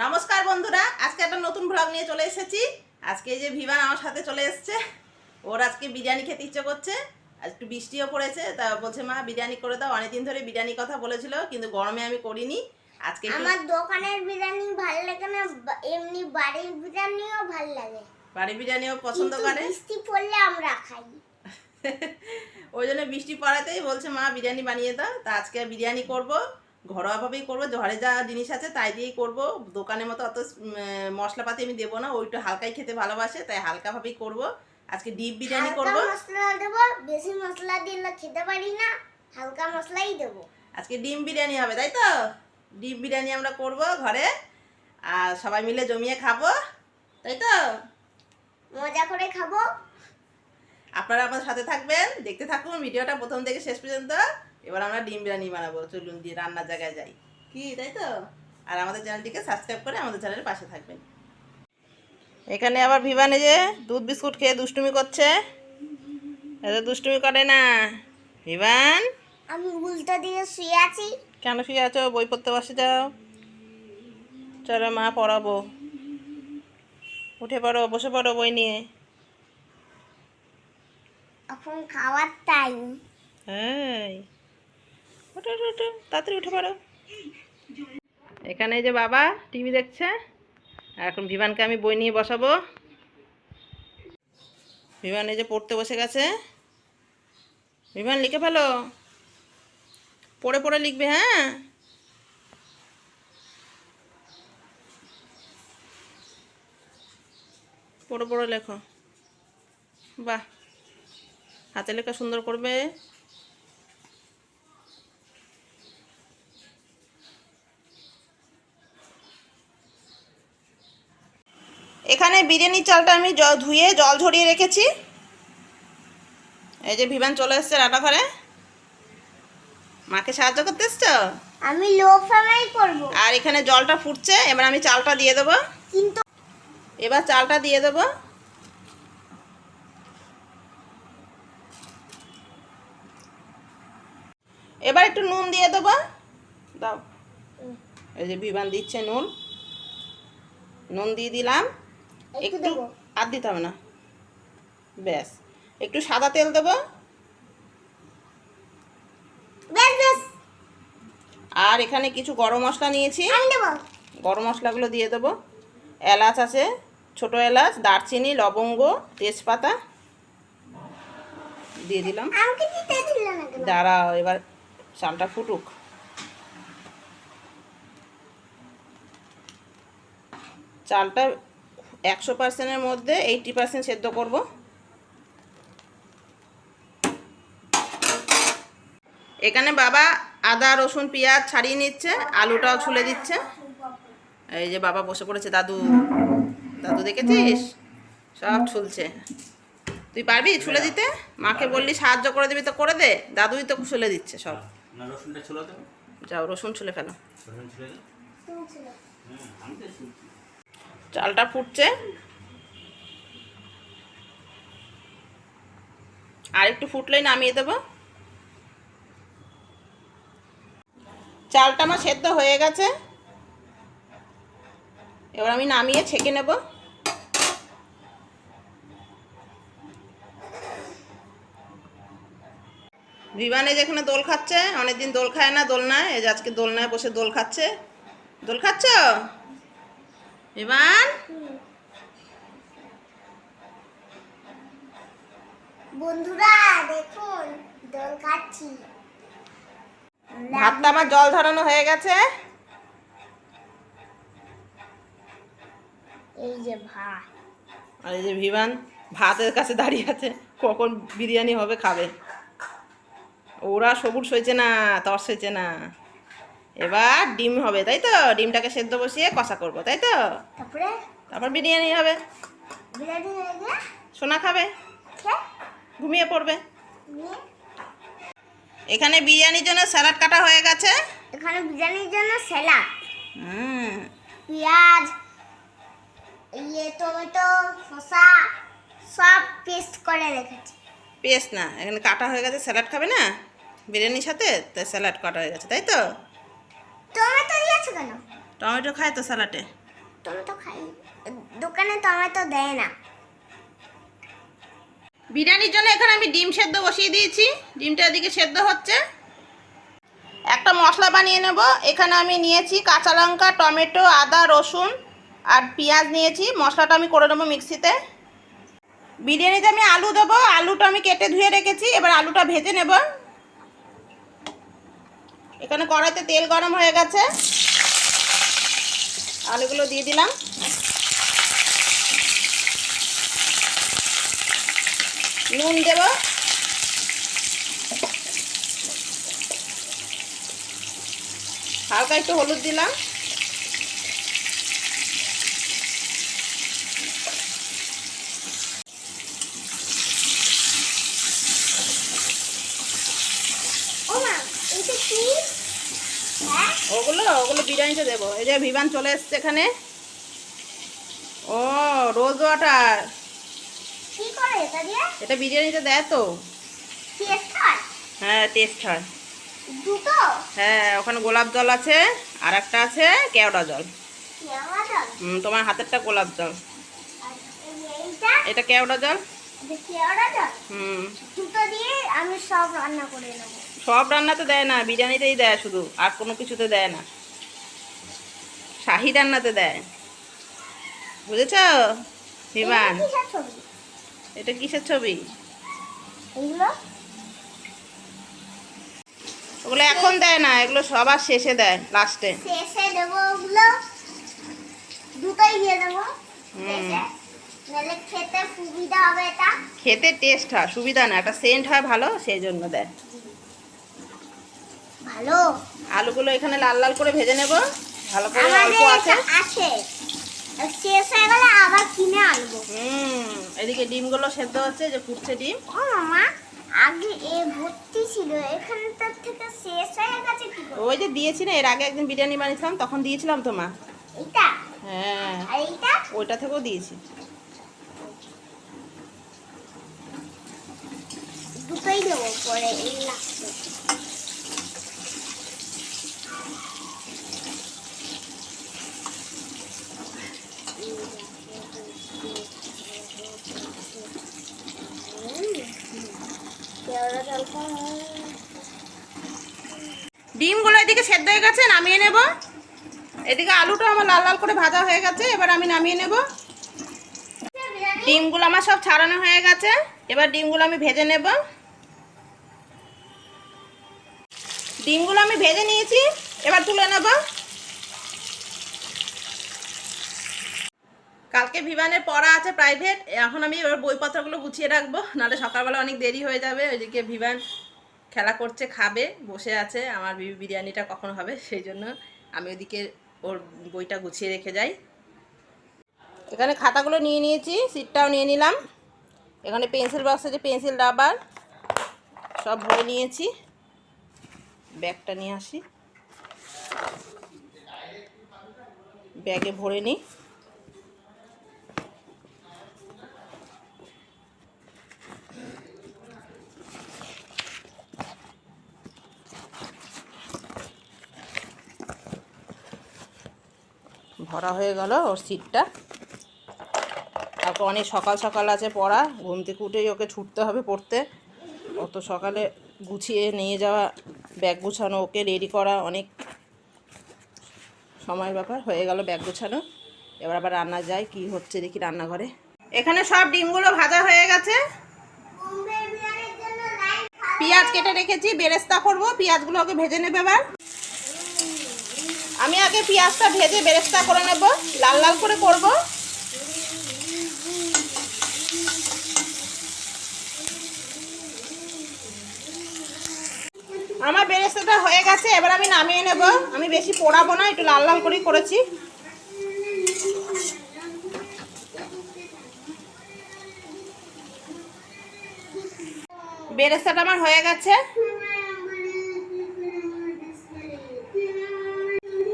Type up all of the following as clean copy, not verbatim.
নমস্কার বন্ধুরা, আজকে একটা নতুন ব্লগ নিয়ে চলে এসেছি। আজকে এই যে ভিভান আমার সাথে চলে এসেছে। ওর আজকে বিরিয়ানি খেতে ইচ্ছে করছে। আর একটু বৃষ্টিও পড়েছে, তা বলছে মা বিরিয়ানি করে দাও। অনেকদিন ধরে বিরিয়ানি কথা বলেছিল, কিন্তু গরমে আমি করিনি। আজকে আমার দোকানের বিরিয়ানি ভালো লাগে না, এমনি বাড়ির বিরিয়ানিও ভালো লাগে। বাড়ির বিরিয়ানিও পছন্দ করে, বৃষ্টি পড়লে আমরা খাই। ওই জন্য বৃষ্টি পড়াতেই বলছে মা বিরিয়ানি বানিয়ে দাও। তা আজকে বিরিয়ানি করব, ঘরোয়াভাবেই করবো, ঘরে যা জিনিস আছে তাই দিয়েই করব। দোকানের মতো অত মশলাপাতি আমি দেবো না, ওইটা হালকাই খেতে ভালোবাসে, তাই হালকাভাবেই করব। আজকে ডিপ বিরিয়ানি করব। মশলা দেবো, বেশি মশলা দিলে খেতে পারি না, হালকা মশলাই দেবো। আজকে ডিম বিরিয়ানি হবে, তাই তো? ডিম বিরিয়ানি আমরা করব ঘরে, আর সবাই মিলে জমিয়ে খাবো, তাই তো? মজা করে খাবো। আপনারা আমাদের সাথে থাকবেন, দেখতে থাকুন ভিডিওটা প্রথম থেকে শেষ পর্যন্ত। এবার আমরা ডিম বিরিয়ানি বানাবো, চলুন দিয়ে রান্নার জায়গায় যাই, কি তাই তো? আর আমাদের চ্যানেলটিকে সাবস্ক্রাইব করে আমাদের চ্যানেলের পাশে থাকবেন। এখানে আবার ভিভানে যে দুধ বিস্কুট খেয়ে দুষ্টুমি করছে। এত দুষ্টুমি করে না ভিভান। আমি উল্টো দিয়ে শুয়ে আছি। কেন শুয়ে আছো? বই পড়তে বসে যাও। চলো মা পড়াবো, উঠে পড়ো, বসে পড়ো বই নিয়ে। এখন খাওয়ার টাইম। হ্যাঁ, ওঠো ওঠো ওঠো, তাড়াতাড়ি উঠে পড়ো। এখানে এই যে বাবা টিভি দেখছে, আর এখন ভিভানকে আমি বই নিয়ে বসাবো। ভিভান এই যে পড়তে বসে গেছে। ভিভান লিখে ফেলো, পড়ে পড়ে লিখবে, হ্যাঁ? পড়ে পড়ে লেখো। বাহ, হাতে লেখা সুন্দর করবে। এখানে বিরিয়ানির চালটা আমি ধুয়ে জল ঝরিয়ে রেখেছি। এই যে ভিভান চলে এসছে রান্নাঘরে। মাকে সাহায্য করতে এসছো? আমি লো ফ্লেমেই করব। আর এখানে জলটা ফুটছে, এবার আমি চালটা দিয়ে দেবো। কিন্তু এবার চালটা দিয়ে দেবো। এবার একটু নুন দিয়ে দেবো, দাও। এই যে ভিভান দিচ্ছে নুন, নুন দিয়ে দিলাম। একটু একটু দেবো। আর দিতে হবে না, ব্যাস। একটু সাদা তেল দেবো, বেশ বেশ। আর এখানে কিছু গরম মশলা নিয়েছি, আমি দেবো। গরম মশলাগুলো দিয়ে দেবো। এলাচ আছে, ছোটো এলাচ, দারচিনি, লবঙ্গ, তেজপাতা দিয়ে দিলাম। আমাকে দিতে দিল না কেন? দাঁড়াও, এবার চালটা ফুটুক। চালটা 100%-এর মধ্যে 80% সেদ্ধ করব। এখানে বাবা আদা রসুন পেঁয়াজ ছাড়িয়ে নিচ্ছে, আলুটাও ছুলে দিচ্ছে। এই যে বাবা বসে পড়েছে, দাদু। দাদু দেখেছিস, সব ছুলছে। তুই পারবি ছুলে দিতে? মাকে বললি সাহায্য করে দিবি, তো করে দে। দাদুই তো ছুলে দিচ্ছে সব। না, রসুনটা ছুলে দেবো। যাও রসুন ছুলে ফেলো। রসুন ছুলে দেবো। আমি তো ছুলছি। চালটা ফুটছে, আর একটু ফুটলেই নামিয়ে দেবো। চালটা আমার সেদ্ধ হয়ে গেছে, এবার আমি নামিয়ে ছেঁকে নেব। ভিভানে যেখানে দোল খাচ্ছে, অনেকদিন দোল খায় না, দোলনায়। এই যে আজকে দোলনায় বসে দোল খাচ্ছে। দোল খাচ্ছ ভিভান? বন্ধুরা দেখুন, দোল খাচ্ছি। ভাতটা আমার জল ধরানো হয়ে গেছে। এই যে ভাত। আর এই যে ভিভান ভাতের কাছে দাঁড়িয়ে আছে, কখন বিরিয়ানি হবে খাবে। ওরা সবুজ হয়েছে না, তর্স হয়েছে না। এবার ডিম হবে, তাই তো? ডিমটাকে সেদ্ধ বসিয়ে কষা করবো, তাই তো? তারপরে তারপর বিরিয়ানি হবে। বিরিয়ানি হয়ে গেলে সোনা খাবে, খেয়ে ঘুমিয়ে পড়বে। নিয়ে এখানে বিরিয়ানির জন্য স্যালাড কাটা হয়ে গেছে। এখানে বিরিয়ানির জন্য স্যালাড, হুম, পেঁয়াজ, টমেটো, শসা সব পেস্ট করে রেখেছি। পেস্ট না, এখানে কাটা হয়ে গেছে। স্যালাড খাবে না বিরিয়ানির সাথে, তাই স্যালাড কাটা হয়ে গেছে, তাই তো? টমেটো দিয়েছো কেন? টমেটো খায় তো স্যালাডে। টমেটো খাই, দোকানে টমেটো দেয় না। বিরিয়ানির জন্য এখানে আমি ডিম সেদ্ধ বসিয়ে দিয়েছি, ডিমটা এদিকে সেদ্ধ হচ্ছে। একটা মশলা বানিয়ে নেব। এখানে আমি নিয়েছি কাঁচা লঙ্কা, টমেটো, আদা, রসুন আর পেঁয়াজ নিয়েছি। মশলাটা আমি করে নেবো মিক্সিতে। বিরিয়ানিতে আমি আলু দেবো, আলুটা আমি কেটে ধুয়ে রেখেছি, এবার আলুটা ভেজে নেব। এখানে কড়াইতে তেল গরম হয়ে গেছে, আলুগুলো দিয়ে দিলাম। নুন দেব, হালকা একটু হলুদ দিলাম। ও মা, এটা কি? হ্যাঁ, ওগুলো বিরিয়ানিতে দেবো। এই যে ভিভান চলে এসছে এখানে। ও, রোজ ওয়াটার। কি করে এটা দিয়ে? এটা বিরিয়ানিতে দেয় তো। টেস্ট হয়? হ্যাঁ, টেস্ট হয়। দুটো? হ্যাঁ, ওখানে গোলাপ জল আছে, আর একটা আছে কেওড়া জল। কেওড়া জল? তোমার হাতেরটা গোলাপ জল, আর এইটা? এটা কেওড়া জল। এটা কেওড়া জল? হুম। দুটো দিয়ে আমি সব রান্না করে নেবো। সব রান্নাতে দেয় না, বিরিয়ানিতেই দেয় শুধু, আর কোনো কিছুতে দেয় না। শাহি রান্নাতে দেয়, বুঝেছ বিমান? এটা কিসের ছবি? এটা কিসের ছবি? এগুলো? ওগুলো এখন দেয় না, এগুলো সবার শেষে দেয়, লাস্টে। শেষে দেবো ওগুলো, দুটোই দিয়ে দেবো হুম। শেষে। নাহলে খেতে সুবিধা হবে এটা। খেতে টেস্ট হয়, সুবিধা না, একটা সেন্ট হয় ভালো, সেই জন্য দেয়। ভালো। আলুগুলো এখানে লাল লাল করে ভেজে নেব, ভালো করে। অল্প আমাদের আছে। এটা আছে, আর শেষ হয়ে গেলে আবার কিনে আনবো। এদিকে ডিমগুলো সেদ্ধ হচ্ছে, যে ফুটছে ডিম। ও মামা, আগে এ ভর্তি ছিল, এখানটার থেকে শেষ হয়ে গেছে কি করে? ওই যে দিয়েছি না, এর আগে একদিন বিরিয়ানি বানিয়েছিলাম, তখন দিয়েছিলাম তো মা। এইটা হ্যাঁ, আর এইটা? ওইটা থেকেও দিয়েছি। দুটোই দেবো পরে, এই লাস্টে। ডিমগুলো এদিকে সেদ্ধ হয়ে গেছে, নামিয়ে নেব। এদিকে আলুটা আমার লাল লাল করে ভাজা হয়ে গেছে, এবার আমি নামিয়ে নেব। ডিমগুলো আমার সব ছাড়ানো হয়ে গেছে, এবার ডিমগুলো আমি ভেজে নেব। ডিমগুলো আমি ভেজে নিয়েছি, এবার তুলে নেব। কালকে ভিভানের পড়া আছে প্রাইভেট, এখন আমি এবার বইপত্রগুলো গুছিয়ে রাখবো, নাহলে সকালবেলা অনেক দেরি হয়ে যাবে। ওইদিকে ভিভান খেলা করছে, খাবে, বসে আছে, আমার বিরিয়ানিটা কখন হবে, সেই জন্য আমি ওইদিকে ওর বইটা গুছিয়ে রেখে যাই। এখানে খাতাগুলো নিয়ে নিয়েছি, সিটটাও নিয়ে নিলাম। এখানে পেন্সিল বক্স আছে, পেন্সিল, রাবার সব ভরে নিয়েছি। ব্যাগটা নিয়ে আসি, ব্যাগে ভরে নিই। ভরা হয়ে গেল ওর সিটটা। তারপর অনেক সকাল সকাল আছে পড়া, ঘুম থেকে উঠেই ওকে ছুটতে হবে পড়তে। অত সকালে গুছিয়ে নিয়ে যাওয়া, ব্যাগ গুছানো, ওকে রেডি করা অনেক সময়ের ব্যাপার। হয়ে গেল ব্যাগ গুছানো, এবার আবার রান্না যাই, কি হচ্ছে দেখি রান্নাঘরে। এখানে সব ডিমগুলো ভাজা হয়ে গেছে, পেঁয়াজ কেটে রেখেছি, বেরেস্তা করবো। পেঁয়াজগুলো ওকে ভেজে নেবে এবার। আমি আগে পেঁয়াজটা ভেজে বেরেস্তা করে নেব, লাল লাল করে করব। আমার বেরেস্তাটা হয়ে গেছে, এবার আমি নামিয়ে নেব। আমি বেশি পোড়াবো না, একটু লাল লাল করেই করেছি। বেরেস্তাটা আমার হয়ে গেছে।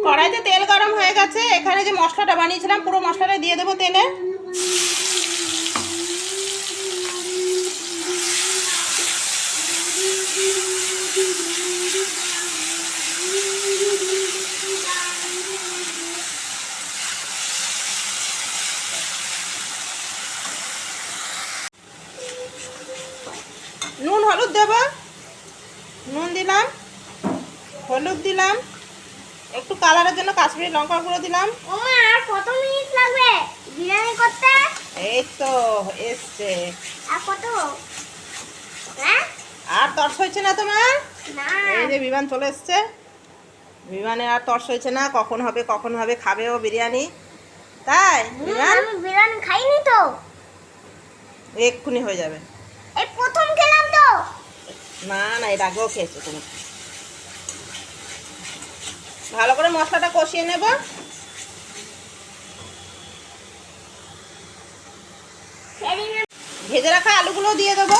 কড়াইতে তেল গরম হয়ে গেছে, এখানে যে মশলাটা বানিয়েছিলাম পুরো মশলাটা দিয়ে দেবো তেলে। নুন হলুদ দেব, নুন দিলাম, হলুদ দিলাম, একটু কালারের জন্য কাশ্মীরি লঙ্কা গুঁড়ো দিলাম। ওমা আর কত মিনিট লাগবে বিরিয়ানি করতে? এই তো এসছে। আর কত? হ্যাঁ আর তর্স হয়েছে না তোমার? না এই যে বিমান চলে এসছে। বিমানের আর তর্স হয়েছে না, কখন হবে কখন হবে, খাবে ও বিরিয়ানি। তাই বিমান আমি বিরিয়ানি খাইনি তো, এক্ষুনি হয়ে যাবে। এই প্রথম খেলাম তো। না না, এর আগেও খেয়েছো তুমি। ভালো করে মশলাটা কষিয়ে নেব। ভেজে রাখা আলুগুলো দিয়ে দেবো।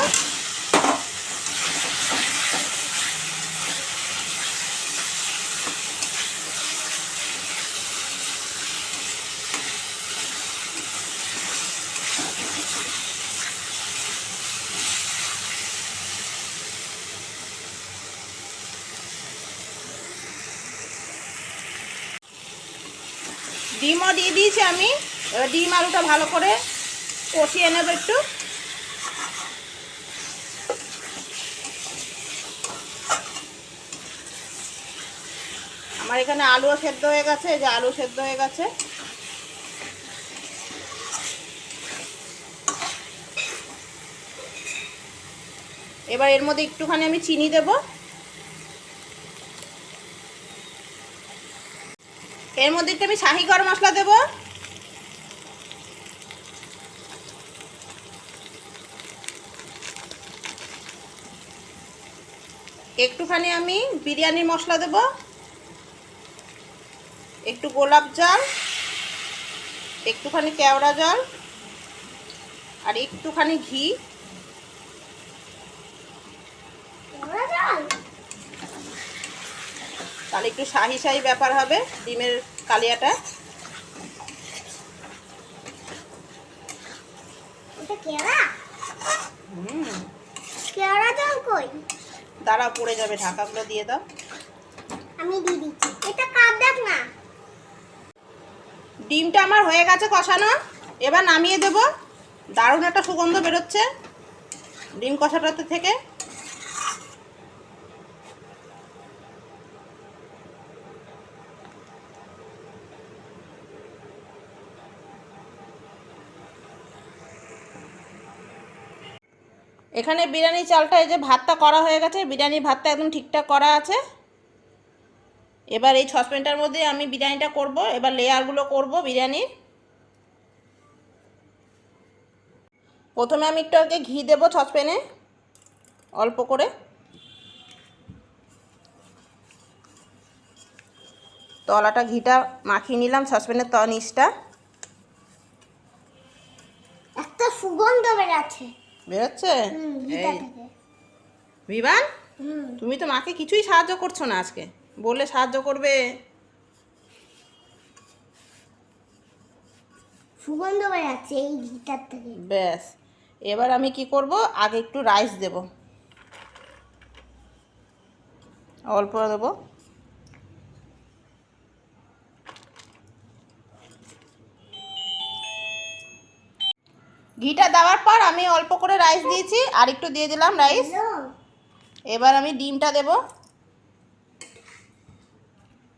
ডিমও দিয়ে দিয়েছি আমি। এবার ডিম আলুটা ভালো করে কষিয়ে নেব একটু। আমার এখানে আলুও সেদ্ধ হয়ে গেছে, এই যে আলু সেদ্ধ হয়ে গেছে। এবার এর মধ্যে একটুখানি আমি চিনি দেব। এর মধ্যে একটু আমি শাহি গরম মশলা দেব। একটুখানি আমি বিরিয়ানি মশলা দেব, একটু গোলাপ জল, একটুখানি কেওড়া জল, আর একটুখানি ঘি। তাহলে একটু শাহি শাহি ব্যাপার হবে ডিমের কালিয়াটা। এটা কেওড়া? হুম, কেওড়া জল কই? দাঁড়াও পড়ে যাবে, ঢাকাগুলো দিয়ে দাও। আমি দিয়ে দিচ্ছি। এটা কাপ দেখ না। ডিমটা আমার হয়ে গেছে কষানো, এবার নামিয়ে দেব। দারুণ একটা সুগন্ধ বেরোচ্ছে ডিম কষাটাতে থেকে। এখানে বিরিয়ানি চালটা, এই যে ভাতটা করা হয়ে গেছে, বিরিয়ানি ভাতটা একদম ঠিকঠাক করা আছে। এবার এই সসপ্যানটার মধ্যে আমি বিরিয়ানিটা করব। এবার লেয়ারগুলো করব বিরিয়ানির। প্রথমে আমি একটু আগে ঘি দেবো সসপ্যানে, অল্প করে। তলাটা ঘিটা মাখিয়ে নিলাম সসপ্যানের নিচটা। একটা সুগন্ধ বেরাচ্ছে। বেরোচ্ছে? ঘিটা এই থেকে। বিমান, তুমি তো মাকে কিছুই সাহায্য করছো না আজকে, বললে সাহায্য করবে। সুগন্ধ বেরাচ্ছে এই ঘিটার থেকে। ব্যাস, এবার আমি কি করব, আগে একটু রাইস দেব, অল্প দেব। ঘিটা দেওয়ার পর আমি অল্প করে রাইস দিয়েছি, আর একটু দিয়ে দিলাম রাইস। এবার আমি ডিমটা দেব।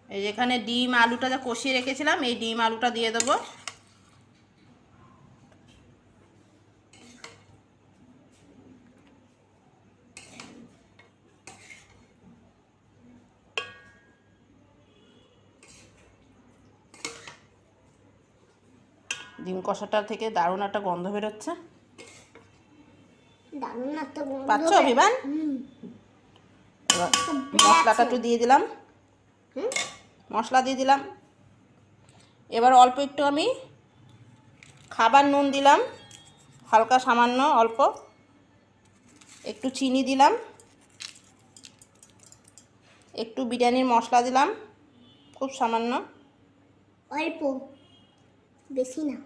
এই যেখানে ডিম আলুটা যা কষিয়ে রেখেছিলাম, এই ডিম আলুটা দিয়ে দেবো। ডিম কষাটা থেকে দারুণ একটা গন্ধ বেরোচ্ছে। দারুণ একটা গন্ধ পাচ্ছ বের- বিমান? হুম। এবার বেরাচ্ছে। মশলাটা একটু দিয়ে দিলাম, হুম? মশলা দিয়ে দিলাম। এবার অল্প একটু আমি খাবার নুন দিলাম, হালকা সামান্য অল্প। একটু চিনি দিলাম, একটু বিরিয়ানির মশলা দিলাম, খুব সামান্য। অল্প, বেশি না।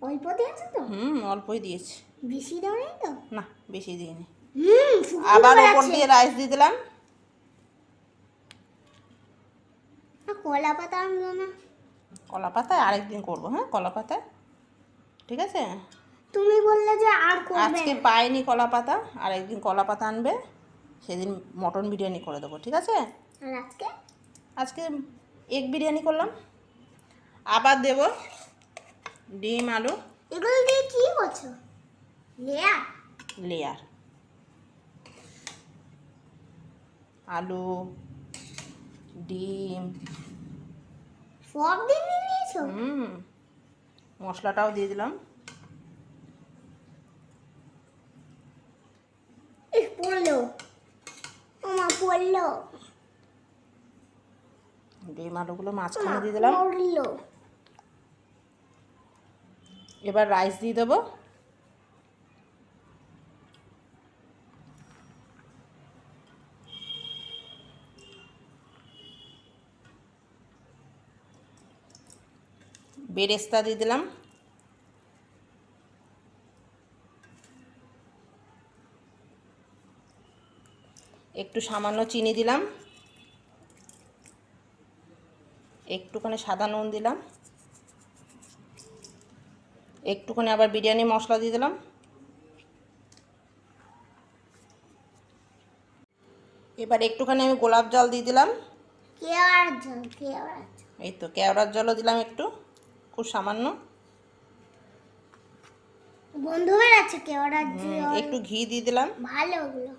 অল্প দিয়েছো তো? অল্পই দিয়েছি। বেশি দাও নাই তো? না, বেশি দিইনি। সুগন্ধ আবার ওপর বেরাচ্ছে। দিয়ে রাইস দিয়ে দিলাম। আর কলা পাতা আনলো না? কলা পাতায় আরেকদিন করবো, হ্যাঁ কলা পাতায়, ঠিক আছে। তুমি বললে যে আর করবে আজকে পাইনি কলা পাতা, আর একদিন কলা পাতা আনবে, সেদিন মটন বিরিয়ানি করে দেবো, ঠিক আছে? আর আজকে আজকে এগ বিরিয়ানি করলাম, আবার দেব ডিম আলু এগুলো দিয়ে কি করছো? লেয়া লেয়ার, আলু ডিম, সব দিয়ে নিয়েছো? মশলাটাও দিয়ে দিলাম। পড়লো, ওমা পড়লো, ডিম আলুগুলো মাঝখানে দিয়ে দিলাম। পড়লো। এবার রাইস দিয়ে দেবো। বেরেস্তা দিয়ে দিলাম। একটু সামান্য চিনি দিলাম, একটুখানি সাদা নুন দিলাম, একটুখানি আবার বিরিয়ানি মশলা দিয়ে দিলাম। এবার একটুখানি আমি গোলাপ জল দিয়ে দিলাম। কেওড়ার জল, কেওড়ার জল। এই তো কেওড়ার জলও দিলাম একটু, খুব সামান্য। গন্ধ বেরাচ্ছে কেওড়ার জল। একটু ঘি দিয়ে দিলাম। ভালো ওগুলো,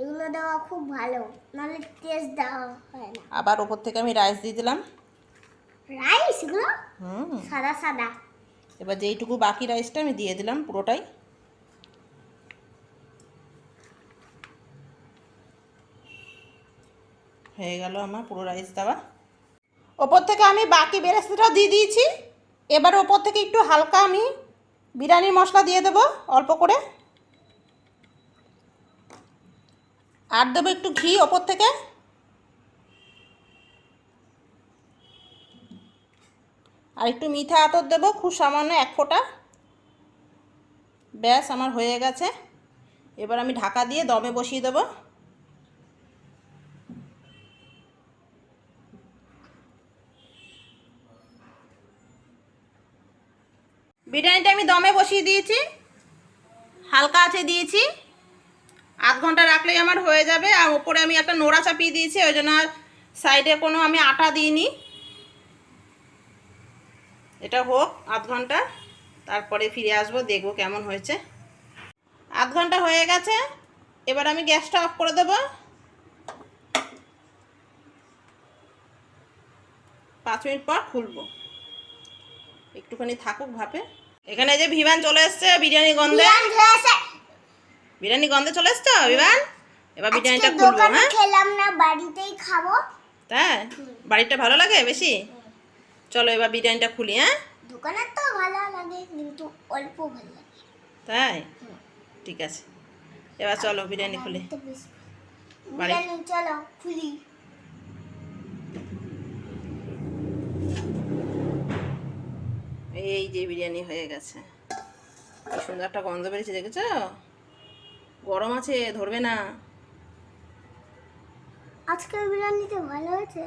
এগুলো দেওয়া খুব ভালো, নাহলে টেস্ট দেওয়া হয় না। আবার ওপর থেকে আমি রাইস দিয়ে দিলাম। রাইস এগুলো হুম সাদা সাদা। এবার যেইটুকু বাকি রাইসটা আমি দিয়ে দিলাম পুরোটাই। হয়ে গেল আমার পুরো রাইস দেওয়া। ওপর থেকে আমি বাকি বেরেস্তাটাও দিয়ে দিয়েছি। এবার ওপর থেকে একটু হালকা আমি বিরিয়ানির মশলা দিয়ে দেবো অল্প করে, আর দেবো একটু ঘি ওপর থেকে। আর একটু মিঠা আতর দেবো খুব সামান্য, 1 ফোঁটা। ব্যাস আমার হয়ে গেছে। এবার আমি ঢাকা দিয়ে দমে বসিয়ে দেবো। বিরিয়ানিটা আমি দমে বসিয়ে দিয়েছি, হালকা আঁচে দিয়েছি। আধ ঘন্টা রাখলেই আমার হয়ে যাবে। আর ওপরে আমি একটা নোড়া চাপিয়ে দিয়েছি, ওই জন্য আর সাইডে কোনো আমি আটা দিইনি। এটা হোক আধ ঘন্টা, তারপরে ফিরে আসবো, দেখবো কেমন হয়েছে। আধ ঘন্টা হয়ে গেছে, এবার আমি গ্যাসটা অফ করে দেবো। 5 মিনিট পর খুলবো, একটুখানি থাকুক ভাপে। এখানে যে ভিভান চলে এসছে বিরিয়ানি গন্ধে, বিরিয়ানি গন্ধে চলে এসছো ভিভান। এবার বিরিয়ানিটা খুলবো। হ্যাঁ খেলাম না, বাড়িতেই খাবো। তাই বাড়িটা ভালো লাগে বেশি? চলো এবার বিরিয়ানিটা খুলি। হ্যাঁ দোকানের তো ভালো লাগে, কিন্তু অল্প ভালো লাগে। তাই ঠিক আছে, এবার চলো বিরিয়ানি খুলি। বাড়িতে বেশি বিরিয়ানি, চলো খুলি। এই যে বিরিয়ানি হয়ে গেছে, কি সুন্দর একটা গন্ধ বেরিয়েছে, দেখেছো? গরম আছে, ধরবে না। আজকের বিরিয়ানিটা ভালো হয়েছে।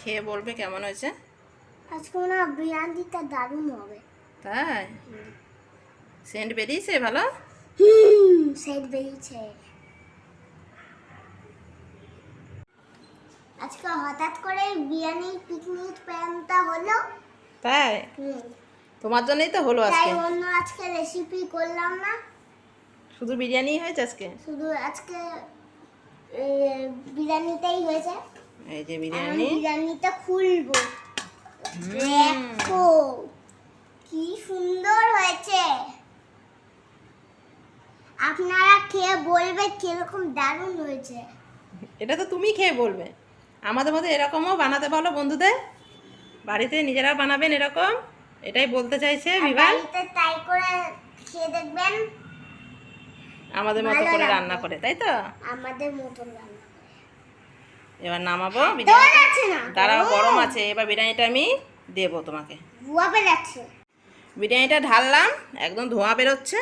খেয়ে বলবে কেমন হয়েছে। আজকে মনে হয় বিরিয়ানিটা দারুণ হবে। তাই সেন্ট বেরিয়েছে ভালো। সেট বেরিয়েছে। আজকে হঠাৎ করে বিরিয়ানির পিকনিক প্ল্যানটা হলো। তাই তোমার জন্যই তো হলো তাই আজকে। অন্য আজকে রেসিপি করলাম না, শুধু বিরিয়ানি হয়েছে আজকে। শুধু আজকে বিরিয়ানিটাই হয়েছে। এই যে আমি বিরিয়ানি, বিরিয়ানিটা খুলবো। দেখো কি সুন্দর হয়েছে। আপনারা খেয়ে বলবে কিরকম দারুণ হয়েছে। এটা তো তুমি খেয়ে বলবে। আমাদের মধ্যে এরকমও বানাতে বলো বন্ধুদের, বাড়িতে নিজেরা বানাবেন এরকম, এটাই বলতে চাইছে আর বিভান। বাড়িতে ট্রাই করে খেয়ে দেখবেন, আমাদের মতো ভালো করে লাগবে। রান্না করে, তাই তো? আমাদের মতন রান্না করে। এবার নামাবো দেওয়া বিরিয়ানি। যাচ্ছে না, দাঁড়াও গরম আছে, এবার বিরিয়ানিটা আমি দেবো তোমাকে। ধোয়া বেরাচ্ছে। বিরিয়ানিটা ঢাললাম, একদম ধোঁয়া বেরোচ্ছে,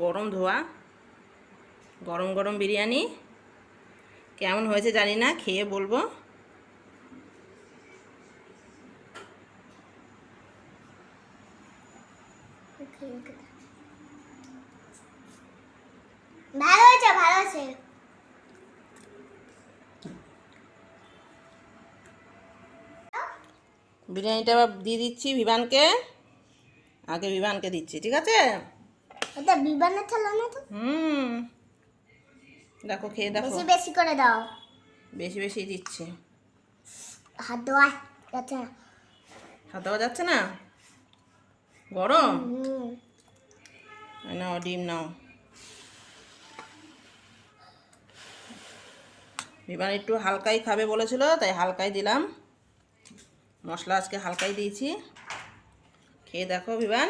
গরম ধোঁয়া, গরম গরম বিরিয়ানি। কেমন হয়েছে জানি না, খেয়ে বলবো। ভালো হয়েছে, ভালো হয়েছে। বিরিয়ানিটা এবার দিয়ে দিচ্ছি বিভানকে। আগে বিভানকে দিচ্ছি, ঠিক আছে? এটা বিমানের খেলা না তো? দেখো খেয়ে দেখো। বেশি বেশি করে দাও। বেশি বেশি দিচ্ছি। হাত ধোয়া যাচ্ছে না। হাত দেওয়া যাচ্ছে না, গরম। হুম। নাও ডিম নাও। বিমান একটু হালকাই খাবে বলেছিল, তাই হালকাই দিলাম। মশলা আজকে হালকাই দিয়েছি। খেয়ে দেখো বিমান।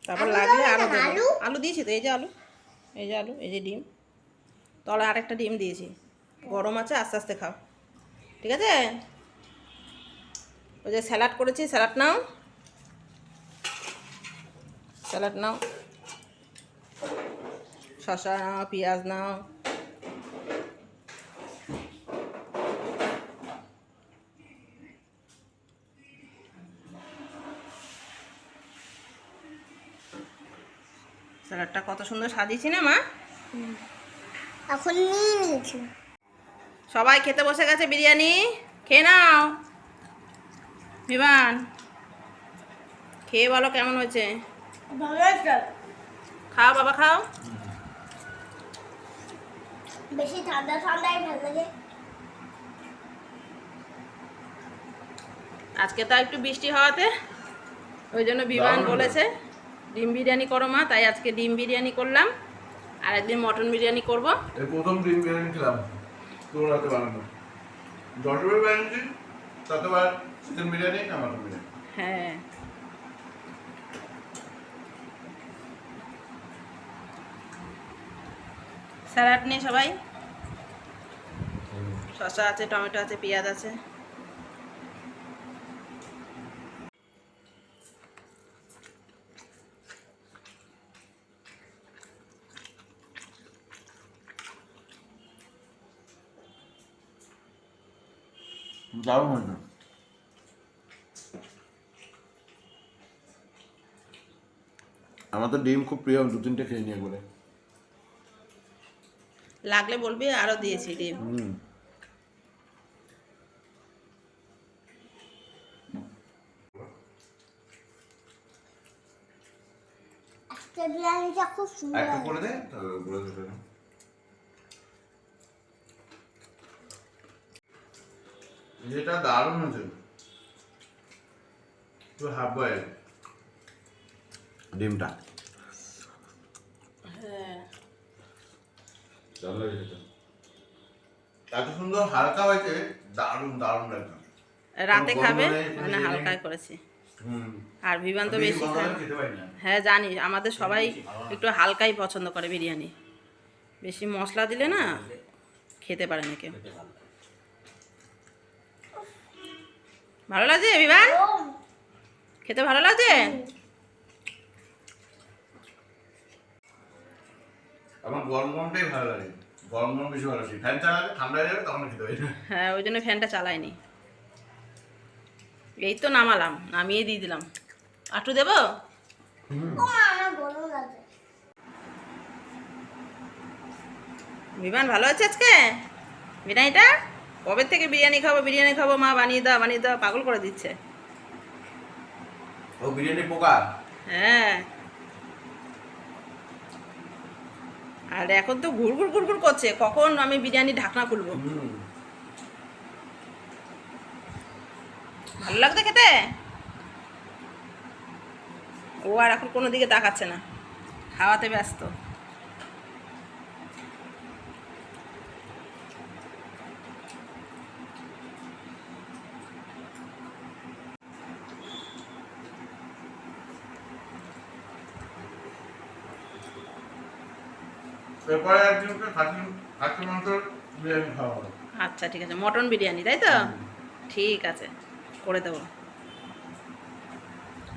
তারপর আলু লাগলে দেবে আরো না, দেবো। আলু? আলু দিয়েছি তো, এই যে আলু, এই যে আলু, এই যে ডিম। তলে আরেকটা ডিম দিয়েছি। গরম আছে, আস্তে আস্তে খাও, ঠিক আছে? ওই যে স্যালাড করেছি, স্যালাড নাও, স্যালাড নাও। শসা নাও, পেঁয়াজ নাও। স্যালাডটা কত সুন্দর সাজিয়েছি না মা? এখন নিয়ে নিয়েছি। সবাই খেতে বসে গেছে বিরিয়ানি। খেয়ে নাও বিমান, খেয়ে বলো কেমন হয়েছে। ভালো হয়েছে। খাও বাবা, খাও। বেশি ঠান্ডা ঠান্ডাই ভালো লাগে। আজকে তো একটু বৃষ্টি হওয়াতে ওই জন্য বিমান দারুণ বলেছে ডিম বিরিয়ানি করো মা, তাই আজকে ডিম বিরিয়ানি করলাম। আর একদিন মটন বিরিয়ানি করব। এই প্রথম ডিম বিরিয়ানি খেলাম তোর হাতে বানানো। যশোরে বানিয়েছি, তাতে বার চিকেন বিরিয়ানি না মাটন বিরিয়ানি। হ্যাঁ, স্যালাড নিয়ে সবাই। শসা আছে, টমেটো আছে, পেঁয়াজ আছে। দারুণ হয়েছে। আমার তো ডিম খুব প্রিয়, দু তিনটে খেয়ে নিয়ে বলে। লাগলে বলবি, আরো দিয়েছি ডিম। আজকে বিরিয়ানিটা খুব সুন্দর একটা হয়েছে। করে দে, করে দে। যেটা দারুণ হয়েছে, তো হাফ বয়েল ডিমটা। হ্যাঁ, এত সুন্দর হালকা হয়েছে, দারুণ দারুণ লাগছে। রাতে গরম খাবে গরমে মানে বিরিয়ানি। হালকাই করেছি। হুম। আর বিমান তো আমি বেশি গরম খায় গরমে না। খেতে পারি না। হ্যাঁ জানি, আমাদের সবাই একটু হালকাই পছন্দ করে বিরিয়ানি। বেশি মশলা দিলে না খেতে পারে না কেউ। ভালো লাগছে বিমান? গরম। খেতে ভালো লাগছে? আমার গরম গরমটাই ভালো লাগে, গরম গরম বেশি ভালো লাগে। ফ্যান চালালে ঠান্ডা হয়ে যাবে, তখন খেতে পারি না। হ্যাঁ, ওই জন্য ফ্যানটা চালাইনি। এই তো নামালাম, নামিয়ে দিয়ে দিলাম। আটু দেবো? ও মা, আমার গরম লাগে। বিমান ভালো আছে আজকে বিরিয়ানিটা? কবে থেকে বিরিয়ানি খাবো বিরিয়ানি খাবো, মা বানিয়ে দাও বানিয়ে দাও, পাগল করে দিচ্ছে। ও বিরিয়ানি পোকা। হ্যাঁ, আর এখন তো ঘুরঘুর ঘুরঘুর করছে, কখন আমি বিরিয়ানি ঢাকনা খুলবো। ভালো লাগছে খেতে? ও আর এখন কোনো দিকে তাকাচ্ছে না, খাওয়াতে ব্যস্ত। এরপরে একদিনকে খাসি খাসি মাংসের বিরিয়ানি খাওয়া হবে। আচ্ছা ঠিক আছে, মটন বিরিয়ানি তাই তো? ঠিক আছে, করে দেবো।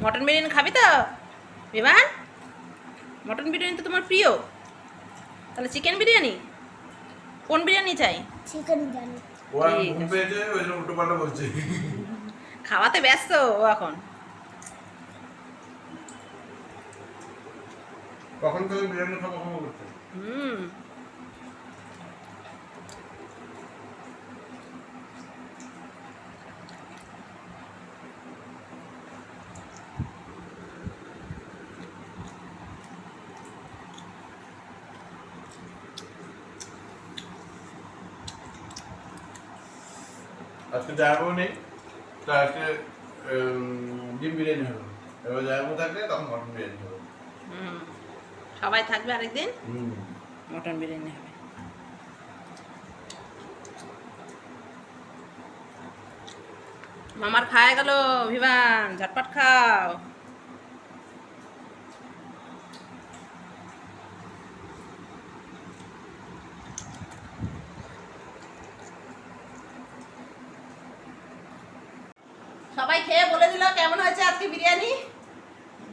মটন বিরিয়ানি খাবি তো বিমান? মটন বিরিয়ানি তো তোমার প্রিয়, তাহলে চিকেন বিরিয়ানি? কোন বিরিয়ানি চাই? চিকেন বিরিয়ানি। ও আর ঠিক ঘুম আছে। পেয়েছে, ওই জন্য উল্টো পাল্টা বলছে। খাওয়াতে ব্যস্ত ও এখন। কখন থেকে বিরিয়ানি খাবো খাবো করছে। হুম। আজকে যাবো নেই, তো আজকে ডিম বিরিয়ানি হলো। এবার যাবো থাকলে তখন মটন বিরিয়ানি হবে। হুম। সবাই থাকবে আরেকদিন হুম। মটন বিরিয়ানি হবে। মামার খাওয়া গেল, ভিভান ঝটপট খাও। সবাই খেয়ে বলে দিল কেমন হয়েছে আজকে বিরিয়ানি।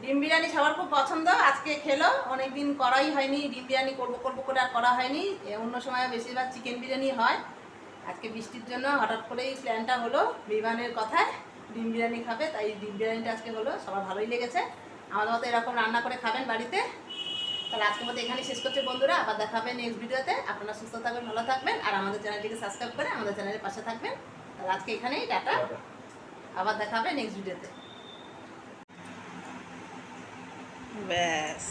ডিম বিরিয়ানি সবার খুব পছন্দ, আজকে খেলো। অনেকদিন করাই হয়নি, ডিম বিরিয়ানি করবো করবো করে আর করা হয়নি। অন্য সময় বেশিরভাগ চিকেন বিরিয়ানি হয়। আজকে বৃষ্টির জন্য হঠাৎ করেই প্ল্যানটা হলো, বিমানের কথায় ডিম বিরিয়ানি খাবে, তাই ডিম বিরিয়ানিটা আজকে হলো। সবার ভালোই লেগেছে। আমাদের মতো এরকম রান্না করে খাবেন বাড়িতে। তাহলে আজকের মতো এখানেই শেষ করছে বন্ধুরা, আবার দেখা হবে নেক্সট ভিডিওতে। আপনারা সুস্থ থাকবেন, ভালো থাকবেন, আর আমাদের চ্যানেলটিকে সাবস্ক্রাইব করে আমাদের চ্যানেলের পাশে থাকবেন। তাহলে আজকে এখানেই টাটা, আবার দেখা হবে নেক্সট ভিডিওতে। ব্যাস।